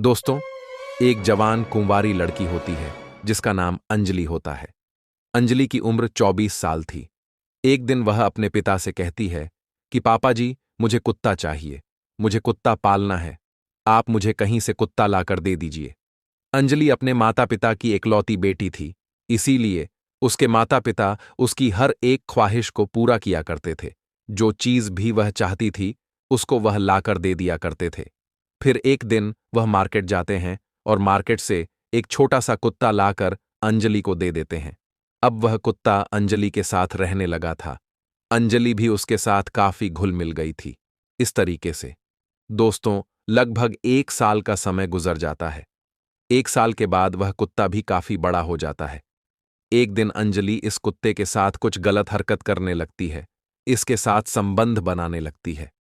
दोस्तों, एक जवान कुंवारी लड़की होती है जिसका नाम अंजलि होता है। अंजलि की उम्र 24 साल थी। एक दिन वह अपने पिता से कहती है कि पापा जी, मुझे कुत्ता चाहिए। मुझे कुत्ता पालना है। आप मुझे कहीं से कुत्ता लाकर दे दीजिए। अंजलि अपने माता पिता की इकलौती बेटी थी, इसीलिए उसके माता पिता उसकी हर एक ख्वाहिश को पूरा किया करते थे। जो चीज भी वह चाहती थी उसको वह लाकर दे दिया करते थे। फिर एक दिन वह मार्केट जाते हैं और मार्केट से एक छोटा सा कुत्ता लाकर अंजलि को दे देते हैं। अब वह कुत्ता अंजलि के साथ रहने लगा था। अंजलि भी उसके साथ काफी घुल मिल गई थी। इस तरीके से दोस्तों, लगभग 1 साल का समय गुजर जाता है। 1 साल के बाद वह कुत्ता भी काफी बड़ा हो जाता है। एक दिन अंजलि इस कुत्ते के साथ कुछ गलत हरकत करने लगती है, इसके साथ संबंध बनाने लगती है।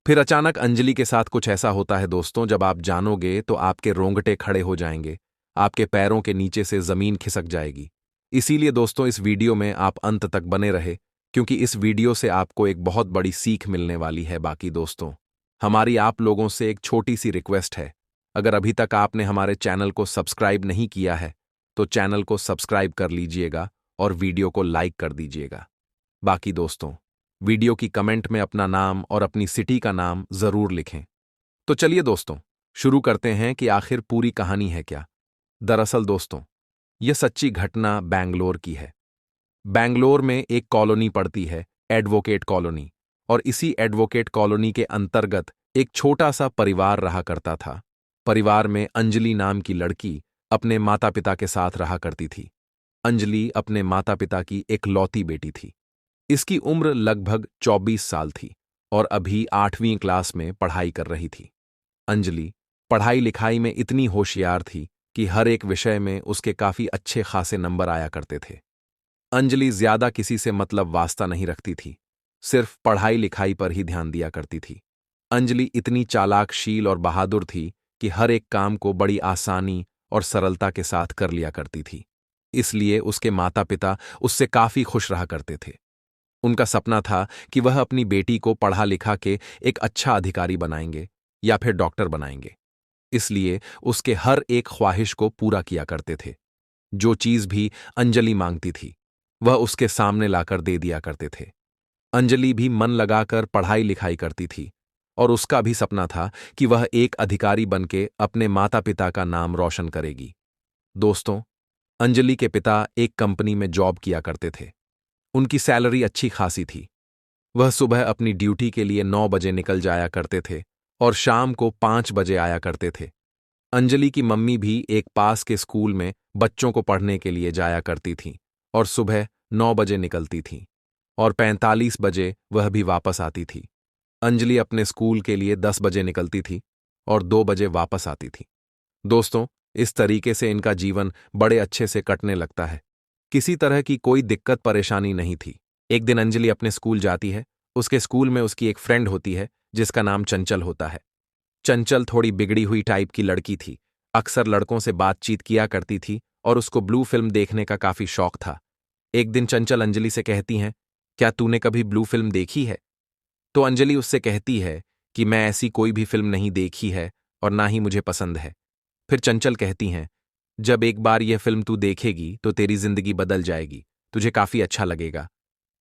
फिर अचानक अंजलि के साथ कुछ ऐसा होता है दोस्तों, जब आप जानोगे तो आपके रोंगटे खड़े हो जाएंगे, आपके पैरों के नीचे से जमीन खिसक जाएगी। इसीलिए दोस्तों, इस वीडियो में आप अंत तक बने रहे, क्योंकि इस वीडियो से आपको एक बहुत बड़ी सीख मिलने वाली है। बाकी दोस्तों, हमारी आप लोगों से एक छोटी सी रिक्वेस्ट है। अगर अभी तक आपने हमारे चैनल को सब्सक्राइब नहीं किया है तो चैनल को सब्सक्राइब कर लीजिएगा और वीडियो को लाइक कर दीजिएगा। बाकी दोस्तों, वीडियो की कमेंट में अपना नाम और अपनी सिटी का नाम जरूर लिखें। तो चलिए दोस्तों, शुरू करते हैं कि आखिर पूरी कहानी है क्या। दरअसल दोस्तों, यह सच्ची घटना बैंगलोर की है। बैंगलोर में एक कॉलोनी पड़ती है, एडवोकेट कॉलोनी, और इसी एडवोकेट कॉलोनी के अंतर्गत एक छोटा सा परिवार रहा करता था। परिवार में अंजलि नाम की लड़की अपने माता पिता के साथ रहा करती थी। अंजलि अपने माता पिता की इकलौती बेटी थी। इसकी उम्र लगभग 24 साल थी और अभी 8वीं क्लास में पढ़ाई कर रही थी। अंजलि पढ़ाई लिखाई में इतनी होशियार थी कि हर एक विषय में उसके काफी अच्छे खासे नंबर आया करते थे। अंजलि ज्यादा किसी से मतलब वास्ता नहीं रखती थी, सिर्फ पढ़ाई लिखाई पर ही ध्यान दिया करती थी। अंजलि इतनी चालाकशील और बहादुर थी कि हर एक काम को बड़ी आसानी और सरलता के साथ कर लिया करती थी। इसलिए उसके माता पिता उससे काफी खुश रहा करते थे। उनका सपना था कि वह अपनी बेटी को पढ़ा लिखा के एक अच्छा अधिकारी बनाएंगे या फिर डॉक्टर बनाएंगे। इसलिए उसके हर एक ख्वाहिश को पूरा किया करते थे। जो चीज भी अंजलि मांगती थी वह उसके सामने लाकर दे दिया करते थे। अंजलि भी मन लगाकर पढ़ाई लिखाई करती थी और उसका भी सपना था कि वह एक अधिकारी बनके अपने माता पिता का नाम रोशन करेगी। दोस्तों, अंजलि के पिता एक कंपनी में जॉब किया करते थे। उनकी सैलरी अच्छी खासी थी। वह सुबह अपनी ड्यूटी के लिए 9 बजे निकल जाया करते थे और शाम को 5 बजे आया करते थे। अंजलि की मम्मी भी एक पास के स्कूल में बच्चों को पढ़ने के लिए जाया करती थीं और सुबह 9 बजे निकलती थीं और 45 बजे वह भी वापस आती थी। अंजलि अपने स्कूल के लिए 10 बजे निकलती थी और 2 बजे वापस आती थी। दोस्तों, इस तरीके से इनका जीवन बड़े अच्छे से कटने लगता है। किसी तरह की कोई दिक्कत परेशानी नहीं थी। एक दिन अंजलि अपने स्कूल जाती है। उसके स्कूल में उसकी एक फ्रेंड होती है जिसका नाम चंचल होता है। चंचल थोड़ी बिगड़ी हुई टाइप की लड़की थी। अक्सर लड़कों से बातचीत किया करती थी और उसको ब्लू फिल्म देखने का काफी शौक था। एक दिन चंचल अंजलि से कहती हैं, क्या तूने कभी ब्लू फिल्म देखी है? तो अंजलि उससे कहती है कि मैं ऐसी कोई भी फिल्म नहीं देखी है और ना ही मुझे पसंद है। फिर चंचल कहती हैं, जब एक बार यह फिल्म तू देखेगी तो तेरी जिंदगी बदल जाएगी, तुझे काफी अच्छा लगेगा।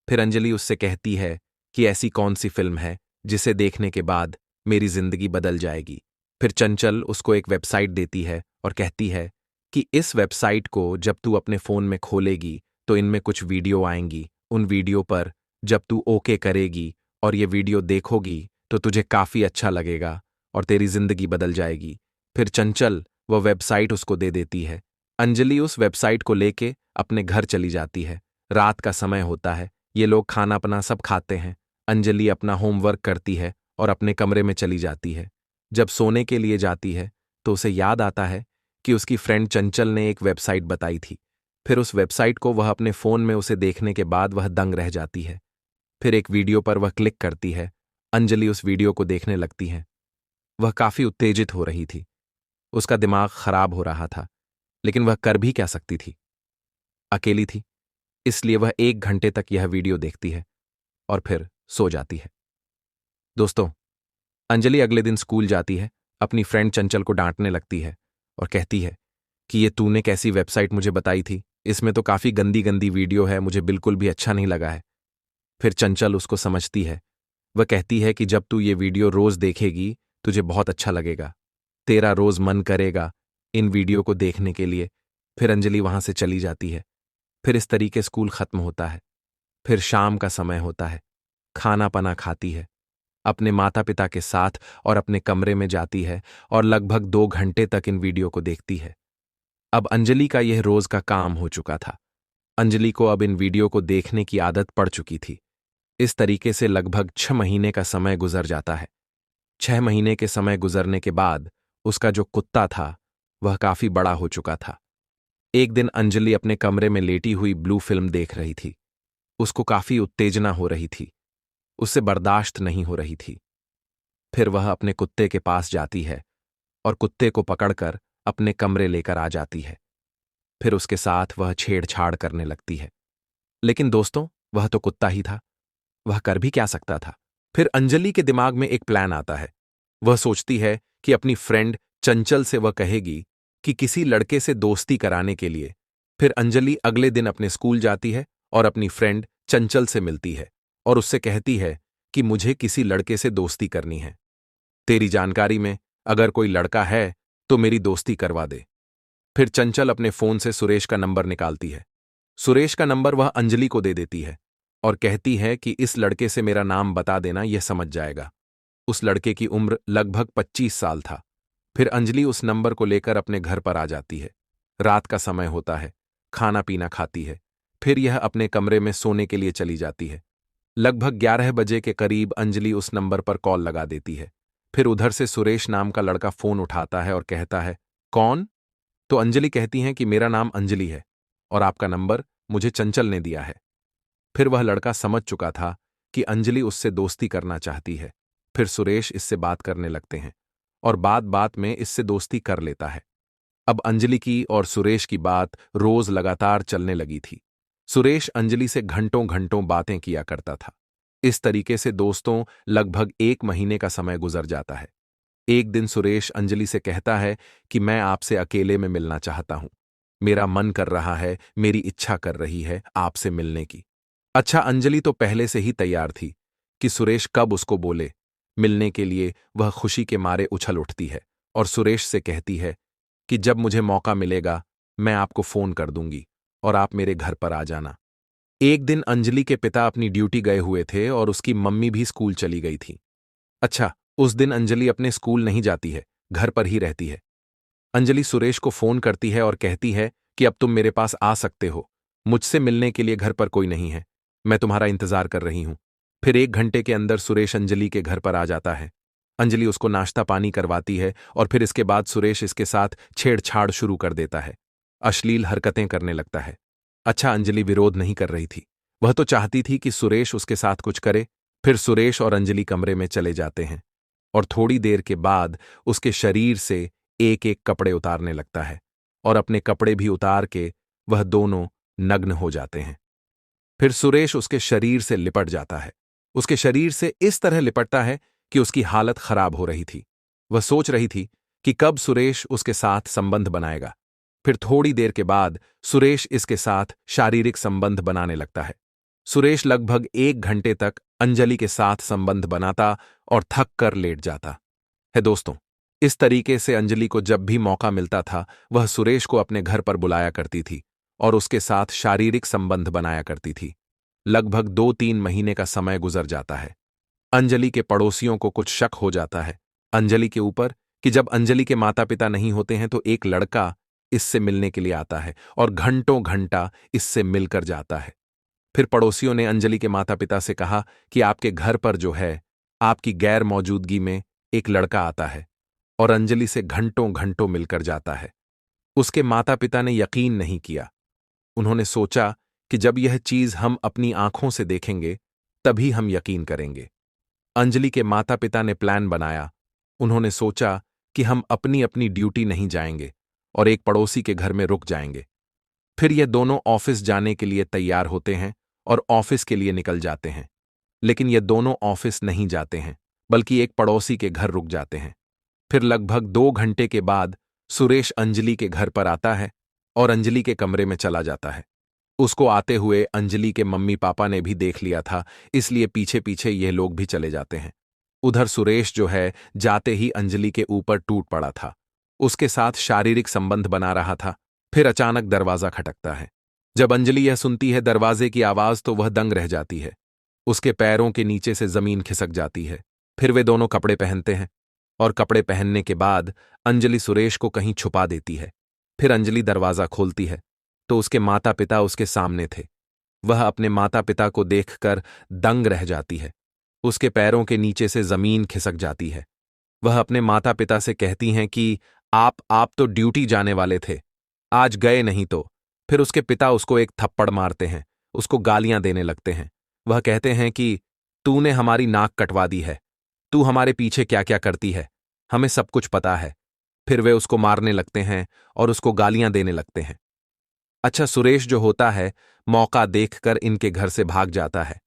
फिर अंजलि उससे कहती है कि ऐसी कौन सी फिल्म है जिसे देखने के बाद मेरी जिंदगी बदल जाएगी। फिर चंचल उसको एक वेबसाइट देती है और कहती है कि इस वेबसाइट को जब तू अपने फोन में खोलेगी तो इनमें कुछ वीडियो आएंगी। उन वीडियो पर जब तू ओके करेगी और ये वीडियो देखोगी तो तुझे काफी अच्छा लगेगा और तेरी जिंदगी बदल जाएगी। फिर चंचल वह वेबसाइट उसको दे देती है। अंजलि उस वेबसाइट को लेके अपने घर चली जाती है। रात का समय होता है। ये लोग खाना अपना सब खाते हैं। अंजलि अपना होमवर्क करती है और अपने कमरे में चली जाती है। जब सोने के लिए जाती है तो उसे याद आता है कि उसकी फ्रेंड चंचल ने एक वेबसाइट बताई थी। फिर उस वेबसाइट को वह अपने फोन में उसे देखने के बाद वह दंग रह जाती है। फिर एक वीडियो पर वह क्लिक करती है। अंजलि उस वीडियो को देखने लगती है। वह काफी उत्तेजित हो रही थी। उसका दिमाग खराब हो रहा था, लेकिन वह कर भी क्या सकती थी। अकेली थी, इसलिए वह 1 घंटे तक यह वीडियो देखती है और फिर सो जाती है। दोस्तों, अंजलि अगले दिन स्कूल जाती है। अपनी फ्रेंड चंचल को डांटने लगती है और कहती है कि ये तूने कैसी वेबसाइट मुझे बताई थी, इसमें तो काफी गंदी गंदी वीडियो है, मुझे बिल्कुल भी अच्छा नहीं लगा है। फिर चंचल उसको समझती है। वह कहती है कि जब तू ये वीडियो रोज देखेगी तुझे बहुत अच्छा लगेगा, तेरा रोज मन करेगा इन वीडियो को देखने के लिए। फिर अंजलि वहां से चली जाती है। फिर इस तरीके स्कूल खत्म होता है। फिर शाम का समय होता है। खाना पना खाती है, अपने माता पिता के साथ और अपने कमरे में जाती है और लगभग 2 घंटे तक इन वीडियो को देखती है। अब अंजलि का यह रोज का काम हो चुका था। अंजलि को अब इन वीडियो को देखने की आदत पड़ चुकी थी। इस तरीके से लगभग 6 महीने का समय गुजर जाता है। 6 महीने के समय गुजरने के बाद उसका जो कुत्ता था वह काफी बड़ा हो चुका था। एक दिन अंजलि अपने कमरे में लेटी हुई ब्लू फिल्म देख रही थी। उसको काफी उत्तेजना हो रही थी, उससे बर्दाश्त नहीं हो रही थी। फिर वह अपने कुत्ते के पास जाती है और कुत्ते को पकड़कर अपने कमरे लेकर आ जाती है। फिर उसके साथ वह छेड़छाड़ करने लगती है। लेकिन दोस्तों, वह तो कुत्ता ही था, वह कर भी क्या सकता था। फिर अंजलि के दिमाग में एक प्लान आता है। वह सोचती है कि अपनी फ्रेंड चंचल से वह कहेगी कि किसी लड़के से दोस्ती कराने के लिए। फिर अंजलि अगले दिन अपने स्कूल जाती है और अपनी फ्रेंड चंचल से मिलती है और उससे कहती है कि मुझे किसी लड़के से दोस्ती करनी है। तेरी जानकारी में अगर कोई लड़का है तो मेरी दोस्ती करवा दे। फिर चंचल अपने फोन से सुरेश का नंबर निकालती है। सुरेश का नंबर वह अंजलि को दे देती है और कहती है कि इस लड़के से मेरा नाम बता देना, यह समझ जाएगा। उस लड़के की उम्र लगभग 25 साल था। फिर अंजलि उस नंबर को लेकर अपने घर पर आ जाती है। रात का समय होता है, खाना पीना खाती है। फिर यह अपने कमरे में सोने के लिए चली जाती है। लगभग 11 बजे के करीब अंजलि उस नंबर पर कॉल लगा देती है। फिर उधर से सुरेश नाम का लड़का फोन उठाता है और कहता है, कौन? तो अंजलि कहती है कि मेरा नाम अंजलि है और आपका नंबर मुझे चंचल ने दिया है। फिर वह लड़का समझ चुका था कि अंजलि उससे दोस्ती करना चाहती है। फिर सुरेश इससे बात करने लगते हैं और बात बात में इससे दोस्ती कर लेता है। अब अंजलि की और सुरेश की बात रोज लगातार चलने लगी थी। सुरेश अंजलि से घंटों घंटों बातें किया करता था। इस तरीके से दोस्तों लगभग 1 महीने का समय गुजर जाता है। एक दिन सुरेश अंजलि से कहता है कि मैं आपसे अकेले में मिलना चाहता हूं। मेरा मन कर रहा है, मेरी इच्छा कर रही है आपसे मिलने की। अच्छा, अंजलि तो पहले से ही तैयार थी कि सुरेश कब उसको बोले। मिलने के लिए वह खुशी के मारे उछल उठती है और सुरेश से कहती है कि जब मुझे मौका मिलेगा मैं आपको फोन कर दूंगी और आप मेरे घर पर आ जाना। एक दिन अंजलि के पिता अपनी ड्यूटी गए हुए थे और उसकी मम्मी भी स्कूल चली गई थी। अच्छा, उस दिन अंजलि अपने स्कूल नहीं जाती है, घर पर ही रहती है। अंजलि सुरेश को फोन करती है और कहती है कि अब तुम मेरे पास आ सकते हो, मुझसे मिलने के लिए घर पर कोई नहीं है, मैं तुम्हारा इंतजार कर रही हूं। फिर 1 घंटे के अंदर सुरेश अंजलि के घर पर आ जाता है। अंजलि उसको नाश्ता पानी करवाती है और फिर इसके बाद सुरेश इसके साथ छेड़छाड़ शुरू कर देता है, अश्लील हरकतें करने लगता है। अच्छा, अंजलि विरोध नहीं कर रही थी, वह तो चाहती थी कि सुरेश उसके साथ कुछ करे। फिर सुरेश और अंजलि कमरे में चले जाते हैं और थोड़ी देर के बाद उसके शरीर से एक एक कपड़े उतारने लगता है और अपने कपड़े भी उतार के वह दोनों नग्न हो जाते हैं। फिर सुरेश उसके शरीर से लिपट जाता है, उसके शरीर से इस तरह लिपटता है कि उसकी हालत खराब हो रही थी। वह सोच रही थी कि कब सुरेश उसके साथ संबंध बनाएगा। फिर थोड़ी देर के बाद सुरेश इसके साथ शारीरिक संबंध बनाने लगता है। सुरेश लगभग 1 घंटे तक अंजलि के साथ संबंध बनाता और थक कर लेट जाता है। दोस्तों, इस तरीके से अंजलि को जब भी मौका मिलता था वह सुरेश को अपने घर पर बुलाया करती थी और उसके साथ शारीरिक संबंध बनाया करती थी। लगभग 2-3 महीने का समय गुजर जाता है। अंजलि के पड़ोसियों को कुछ शक हो जाता है अंजलि के ऊपर कि जब अंजलि के माता पिता नहीं होते हैं तो एक लड़का इससे मिलने के लिए आता है और घंटों घंटा इससे मिलकर जाता है। फिर पड़ोसियों ने अंजलि के माता पिता से कहा कि आपके घर पर जो है, आपकी गैर मौजूदगी में एक लड़का आता है और अंजलि से घंटों घंटों मिलकर जाता है। उसके माता पिता ने यकीन नहीं किया। उन्होंने सोचा कि जब यह चीज हम अपनी आंखों से देखेंगे तभी हम यकीन करेंगे। अंजलि के माता पिता ने प्लान बनाया। उन्होंने सोचा कि हम अपनी अपनी ड्यूटी नहीं जाएंगे और एक पड़ोसी के घर में रुक जाएंगे। फिर ये दोनों ऑफिस जाने के लिए तैयार होते हैं और ऑफिस के लिए निकल जाते हैं। लेकिन ये दोनों ऑफिस नहीं जाते हैं, बल्कि एक पड़ोसी के घर रुक जाते हैं। फिर लगभग 2 घंटे के बाद सुरेश अंजलि के घर पर आता है और अंजलि के कमरे में चला जाता है। उसको आते हुए अंजलि के मम्मी पापा ने भी देख लिया था, इसलिए पीछे पीछे ये लोग भी चले जाते हैं। उधर सुरेश जो है जाते ही अंजलि के ऊपर टूट पड़ा था, उसके साथ शारीरिक संबंध बना रहा था। फिर अचानक दरवाजा खटकता है। जब अंजलि यह सुनती है दरवाजे की आवाज तो वह दंग रह जाती है। उसके पैरों के नीचे से जमीन खिसक जाती है। फिर वे दोनों कपड़े पहनते हैं और कपड़े पहनने के बाद अंजलि सुरेश को कहीं छुपा देती है। फिर अंजलि दरवाजा खोलती है तो उसके माता पिता उसके सामने थे। वह अपने माता पिता को देखकर दंग रह जाती है। उसके पैरों के नीचे से जमीन खिसक जाती है। वह अपने माता पिता से कहती हैं कि आप तो ड्यूटी जाने वाले थे, आज गए नहीं तो। फिर उसके पिता उसको एक थप्पड़ मारते हैं, उसको गालियां देने लगते हैं। वह कहते हैं कि तूने हमारी नाक कटवा दी है, तू हमारे पीछे क्या क्या करती है, हमें सब कुछ पता है। फिर वे उसको मारने लगते हैं और उसको गालियां देने लगते हैं। अच्छा, सुरेश जो होता है मौका देखकर इनके घर से भाग जाता है।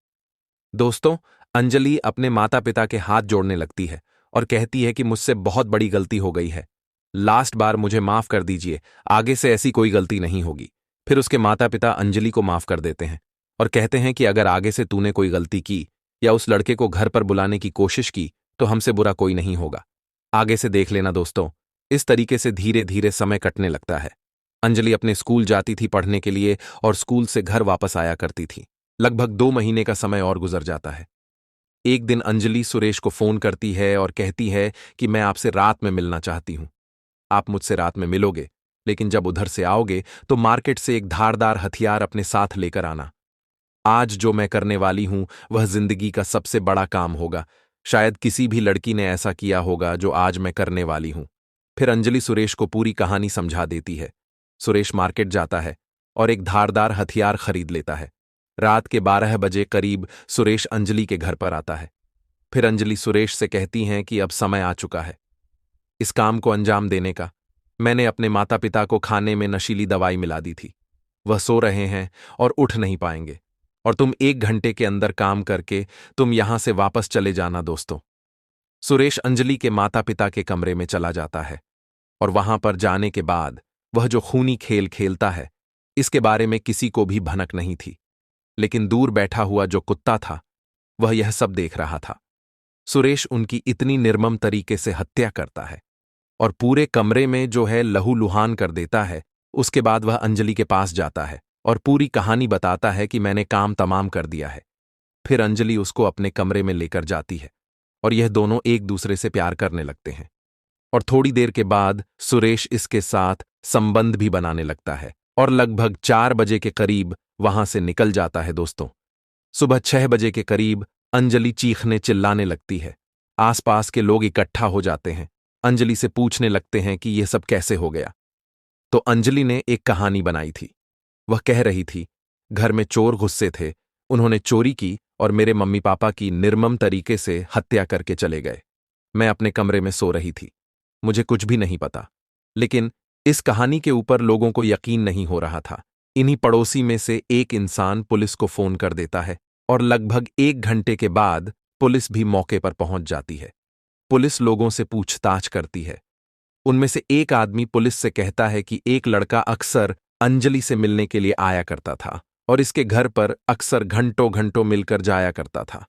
दोस्तों, अंजलि अपने माता पिता के हाथ जोड़ने लगती है और कहती है कि मुझसे बहुत बड़ी गलती हो गई है, लास्ट बार मुझे माफ कर दीजिए, आगे से ऐसी कोई गलती नहीं होगी। फिर उसके माता पिता अंजलि को माफ कर देते हैं और कहते हैं कि अगर आगे से तूने कोई गलती की या उस लड़के को घर पर बुलाने की कोशिश की तो हमसे बुरा कोई नहीं होगा, आगे से देख लेना। दोस्तों, इस तरीके से धीरे धीरे समय कटने लगता है। अंजलि अपने स्कूल जाती थी पढ़ने के लिए और स्कूल से घर वापस आया करती थी। लगभग 2 महीने का समय और गुजर जाता है। एक दिन अंजलि सुरेश को फोन करती है और कहती है कि मैं आपसे रात में मिलना चाहती हूं। आप मुझसे रात में मिलोगे, लेकिन जब उधर से आओगे तो मार्केट से एक धारदार हथियार अपने साथ लेकर आना। आज जो मैं करने वाली हूं वह जिंदगी का सबसे बड़ा काम होगा। शायद किसी भी लड़की ने ऐसा किया होगा जो आज मैं करने वाली हूं। फिर अंजलि सुरेश को पूरी कहानी समझा देती है। सुरेश मार्केट जाता है और एक धारदार हथियार खरीद लेता है। रात के 12 बजे करीब सुरेश अंजलि के घर पर आता है। फिर अंजलि सुरेश से कहती हैं कि अब समय आ चुका है इस काम को अंजाम देने का। मैंने अपने माता पिता को खाने में नशीली दवाई मिला दी थी, वह सो रहे हैं और उठ नहीं पाएंगे, और तुम 1 घंटे के अंदर काम करके तुम यहां से वापस चले जाना। दोस्तों, सुरेश अंजलि के माता पिता के कमरे में चला जाता है और वहां पर जाने के बाद वह जो खूनी खेल खेलता है इसके बारे में किसी को भी भनक नहीं थी, लेकिन दूर बैठा हुआ जो कुत्ता था वह यह सब देख रहा था। सुरेश उनकी इतनी निर्मम तरीके से हत्या करता है और पूरे कमरे में जो है लहूलुहान कर देता है। उसके बाद वह अंजलि के पास जाता है और पूरी कहानी बताता है कि मैंने काम तमाम कर दिया है। फिर अंजलि उसको अपने कमरे में लेकर जाती है और यह दोनों एक दूसरे से प्यार करने लगते हैं, और थोड़ी देर के बाद सुरेश इसके साथ संबंध भी बनाने लगता है और लगभग 4 बजे के करीब वहां से निकल जाता है। दोस्तों, सुबह 6 बजे के करीब अंजलि चीखने चिल्लाने लगती है। आसपास के लोग इकट्ठा हो जाते हैं, अंजलि से पूछने लगते हैं कि यह सब कैसे हो गया। तो अंजलि ने एक कहानी बनाई थी। वह कह रही थी, घर में चोर गुस्से थे, उन्होंने चोरी की और मेरे मम्मी पापा की निर्मम तरीके से हत्या करके चले गए। मैं अपने कमरे में सो रही थी, मुझे कुछ भी नहीं पता। लेकिन इस कहानी के ऊपर लोगों को यकीन नहीं हो रहा था। इन्हीं पड़ोसी में से एक इंसान पुलिस को फोन कर देता है और लगभग 1 घंटे के बाद पुलिस भी मौके पर पहुंच जाती है। पुलिस लोगों से पूछताछ करती है। उनमें से एक आदमी पुलिस से कहता है कि एक लड़का अक्सर अंजलि से मिलने के लिए आया करता था और इसके घर पर अक्सर घंटों घंटों मिलकर जाया करता था।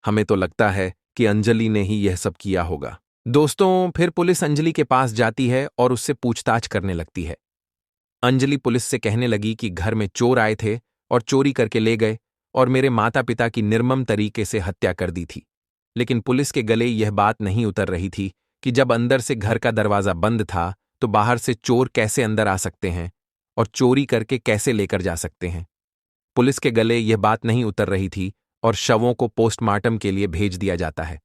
हमें तो लगता है कि अंजलि ने ही यह सब किया होगा। दोस्तों, फिर पुलिस अंजलि के पास जाती है और उससे पूछताछ करने लगती है। अंजलि पुलिस से कहने लगी कि घर में चोर आए थे और चोरी करके ले गए और मेरे माता पिता की निर्मम तरीके से हत्या कर दी थी। लेकिन पुलिस के गले यह बात नहीं उतर रही थी कि जब अंदर से घर का दरवाजा बंद था तो बाहर से चोर कैसे अंदर आ सकते हैं और चोरी करके कैसे लेकर जा सकते हैं। पुलिस के गले यह बात नहीं उतर रही थी और शवों को पोस्टमार्टम के लिए भेज दिया जाता है।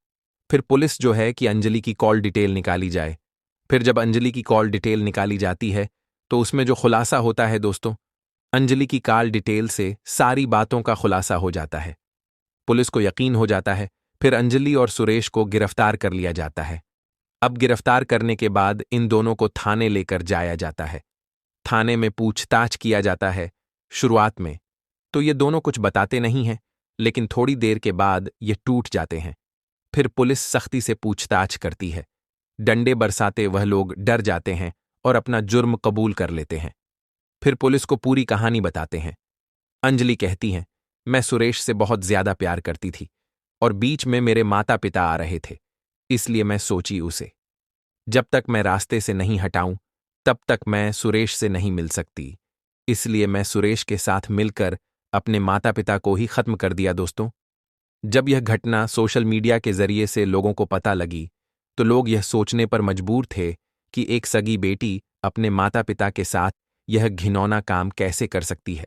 फिर पुलिस जो है कि अंजलि की कॉल डिटेल निकाली जाए। फिर जब अंजलि की कॉल डिटेल निकाली जाती है तो उसमें जो खुलासा होता है दोस्तों, अंजलि की कॉल डिटेल से सारी बातों का खुलासा हो जाता है। पुलिस को यकीन हो जाता है। फिर अंजलि और सुरेश को गिरफ्तार कर लिया जाता है। अब गिरफ्तार करने के बाद इन दोनों को थाने लेकर जाया जाता है। थाने में पूछताछ किया जाता है। शुरुआत में तो ये दोनों कुछ बताते नहीं हैं, लेकिन थोड़ी देर के बाद ये टूट जाते हैं। फिर पुलिस सख्ती से पूछताछ करती है। डंडे बरसाते वह लोग डर जाते हैं और अपना जुर्म कबूल कर लेते हैं। फिर पुलिस को पूरी कहानी बताते हैं। अंजलि कहती हैं, मैं सुरेश से बहुत ज्यादा प्यार करती थी और बीच में मेरे माता पिता आ रहे थे, इसलिए मैं सोची उसे जब तक मैं रास्ते से नहीं हटाऊं तब तक मैं सुरेश से नहीं मिल सकती, इसलिए मैं सुरेश के साथ मिलकर अपने माता पिता को ही खत्म कर दिया। दोस्तों, जब यह घटना सोशल मीडिया के जरिए से लोगों को पता लगी तो लोग यह सोचने पर मजबूर थे कि एक सगी बेटी अपने माता पिता के साथ यह घिनौना काम कैसे कर सकती है।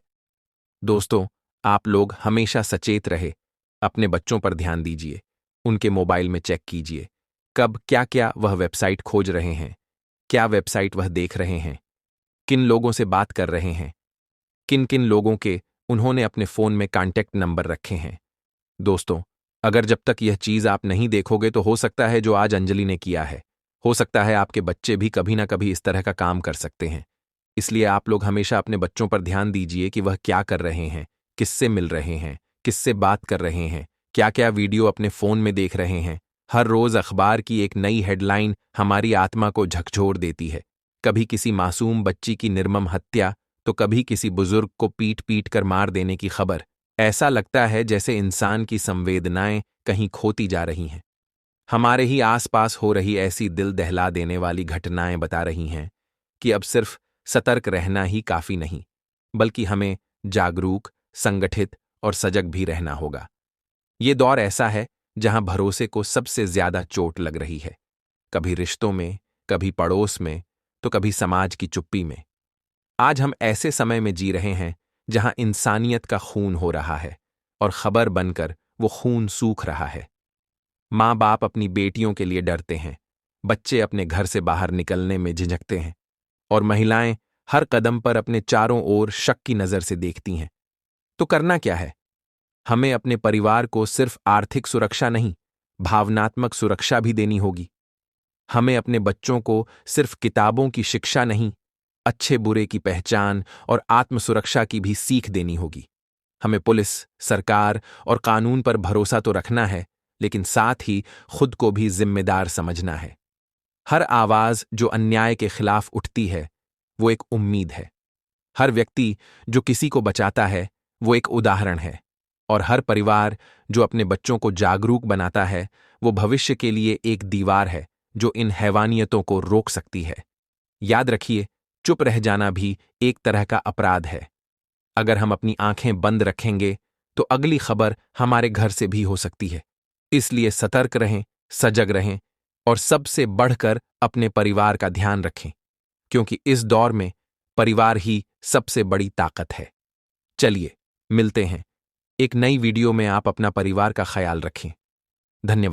दोस्तों, आप लोग हमेशा सचेत रहे, अपने बच्चों पर ध्यान दीजिए, उनके मोबाइल में चेक कीजिए कब क्या क्या वह वेबसाइट खोज रहे हैं, क्या वेबसाइट वह देख रहे हैं, किन लोगों से बात कर रहे हैं, किन किन लोगों के उन्होंने अपने फोन में कॉन्टैक्ट नंबर रखे हैं। दोस्तों, अगर जब तक यह चीज आप नहीं देखोगे तो हो सकता है जो आज अंजलि ने किया है, हो सकता है आपके बच्चे भी कभी ना कभी इस तरह का काम कर सकते हैं। इसलिए आप लोग हमेशा अपने बच्चों पर ध्यान दीजिए कि वह क्या कर रहे हैं, किससे मिल रहे हैं, किससे बात कर रहे हैं, क्या क्या वीडियो अपने फोन में देख रहे हैं। हर रोज अखबार की एक नई हेडलाइन हमारी आत्मा को झकझोर देती है, कभी किसी मासूम बच्ची की निर्मम हत्या तो कभी किसी बुजुर्ग को पीट पीट कर मार देने की खबर। ऐसा लगता है जैसे इंसान की संवेदनाएं कहीं खोती जा रही हैं। हमारे ही आसपास हो रही ऐसी दिल दहला देने वाली घटनाएं बता रही हैं कि अब सिर्फ सतर्क रहना ही काफी नहीं, बल्कि हमें जागरूक, संगठित और सजग भी रहना होगा। ये दौर ऐसा है जहां भरोसे को सबसे ज्यादा चोट लग रही है, कभी रिश्तों में, कभी पड़ोस में, तो कभी समाज की चुप्पी में। आज हम ऐसे समय में जी रहे हैं जहां इंसानियत का खून हो रहा है और खबर बनकर वो खून सूख रहा है। माँ बाप अपनी बेटियों के लिए डरते हैं, बच्चे अपने घर से बाहर निकलने में झिझकते हैं और महिलाएं हर कदम पर अपने चारों ओर शक की नजर से देखती हैं। तो करना क्या है? हमें अपने परिवार को सिर्फ आर्थिक सुरक्षा नहीं, भावनात्मक सुरक्षा भी देनी होगी। हमें अपने बच्चों को सिर्फ किताबों की शिक्षा नहीं, अच्छे बुरे की पहचान और आत्मसुरक्षा की भी सीख देनी होगी। हमें पुलिस, सरकार और कानून पर भरोसा तो रखना है, लेकिन साथ ही खुद को भी जिम्मेदार समझना है। हर आवाज जो अन्याय के खिलाफ उठती है, वो एक उम्मीद है। हर व्यक्ति जो किसी को बचाता है, वो एक उदाहरण है। और हर परिवार जो अपने बच्चों को जागरूक बनाता है, वो भविष्य के लिए एक दीवार है जो इन हैवानियतों को रोक सकती है। याद रखिए, चुप रह जाना भी एक तरह का अपराध है। अगर हम अपनी आंखें बंद रखेंगे तो अगली खबर हमारे घर से भी हो सकती है। इसलिए सतर्क रहें, सजग रहें और सबसे बढ़कर अपने परिवार का ध्यान रखें, क्योंकि इस दौर में परिवार ही सबसे बड़ी ताकत है। चलिए, मिलते हैं एक नई वीडियो में। आप अपना परिवार का ख्याल रखें। धन्यवाद।